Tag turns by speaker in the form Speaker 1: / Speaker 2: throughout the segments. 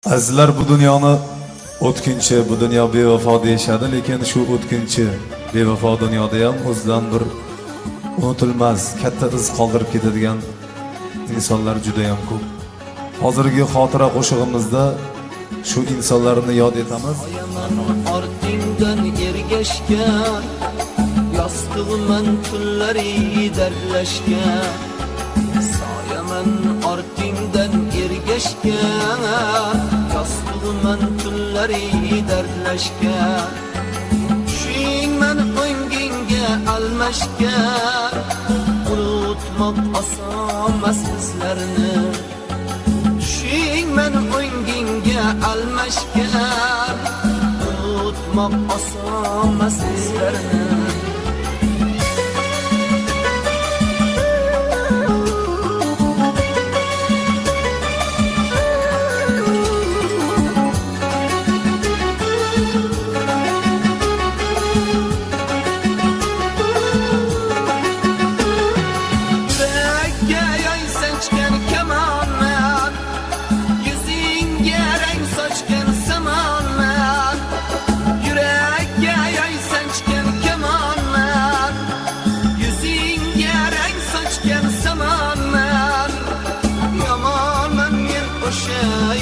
Speaker 1: Azizlar, bu dunyoni o'tkinchi, bu dunyo bevafo deyishadi, lekin shu o'tkinchi, bevafo dunyoda ham o'zidan bir unutilmas, katta iz qoldirib ketadigan insonlar juda ham ko'p. Hozirgi xotira qo'shig'imizda shu insonlarni yod etamiz.
Speaker 2: Ortingdan ergashgan, yostig'iman tunlari dardlashgan. Soyaman ortingdan ergashgan, yostig'iman tunlari dardlashgan. Tushingman o'ngingga almashgan, unutmoq osonmas bizlarni. Tushingman o'ngingga almashgan, unutmoq osonmas bizlarni.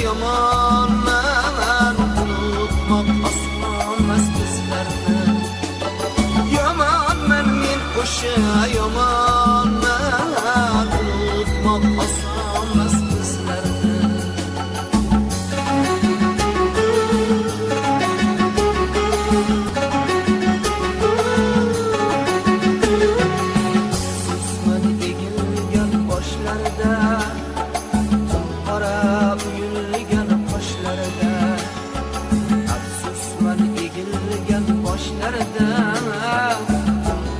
Speaker 2: Yamanman, unutmoq osonmas bizlarni. Yamanman men o'sha yamanman, unutmoq osonmas bizlarni. Susman egilgan boshlarda, qora uyulgan qoshlarida, afsusman egilgan boshlarida,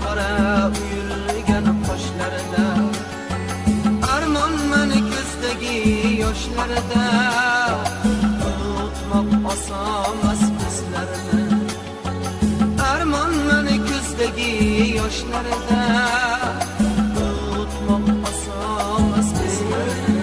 Speaker 2: qora uyulgan qoshlarida, armonman ko'zdagi yoshlarida, unutmoq osonmas bizlarni. Armonman ko'zdagi yoshlarida, unutmoq osonmas bizlarni.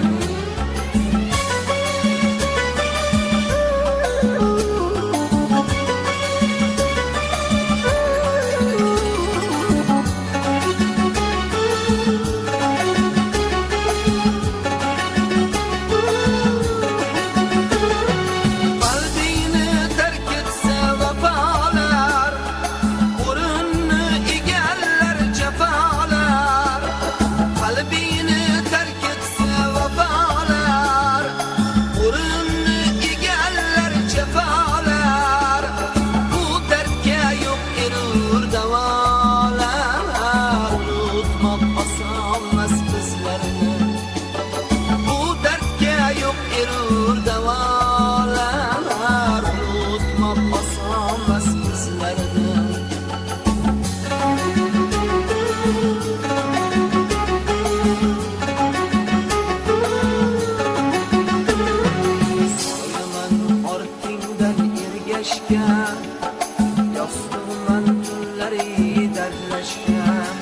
Speaker 2: Yostig'iman tunlari dardlashgan.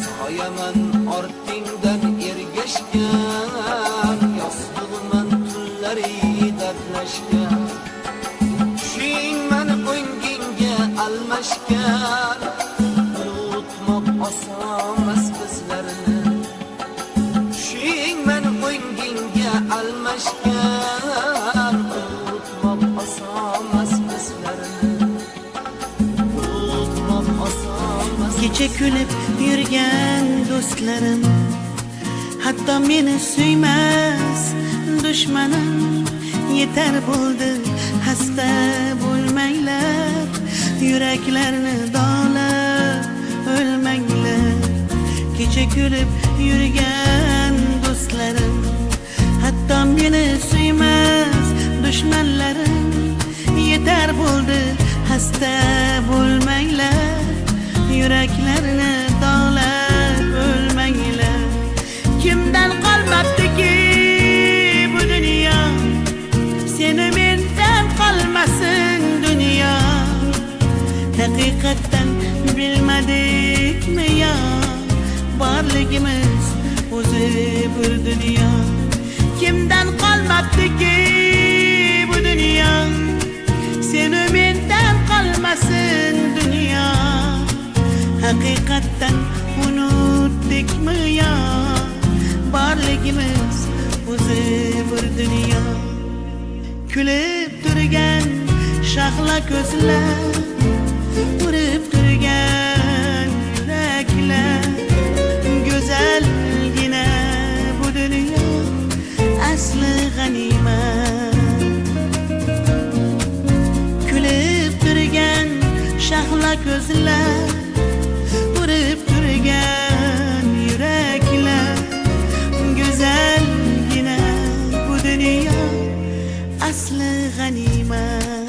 Speaker 2: Soyaman ortingdan ergashgan, yostig'iman tunlari dardlashgan. Tushingman o'ngingga almashgan, unutmoq osonmas bizlarni. Tushingman o'ngingga almashgan, unutmoq osonmas bizlarni.
Speaker 3: Kecha kulib yurgan do'stlarim, hatto meni suymas dushmanim, yetar bo'ldi xasta bo'lmanglar, yuraklarni dog'lab o'lmanglar. Kecha kulib yurgan do'stlarim, hatto meni suymas dushmanlarim, yetar bo'ldi xasta bo'lmanglar, yuraklarni dog'lab o'lmanglar. Kimdan qolmabdiki bu dunyo, seni mendan qolmasin dunyo. Haqiqatdan bilmadikmi yo, borligimiz o'zi bir dunyo. Kimdan qolmabdiki Hakikatten unuttukmu ya? Barligimiz o'zi bir dünya. Kulib turgan shahla ko'zlar, urib turgan yuraklar. Go'zalgina bu dunyo, asli g'animat. Kulib turgan shahla ko'zlar, urib turgan yuraklar. Go'zalgina bu dunyo, asli g'animat.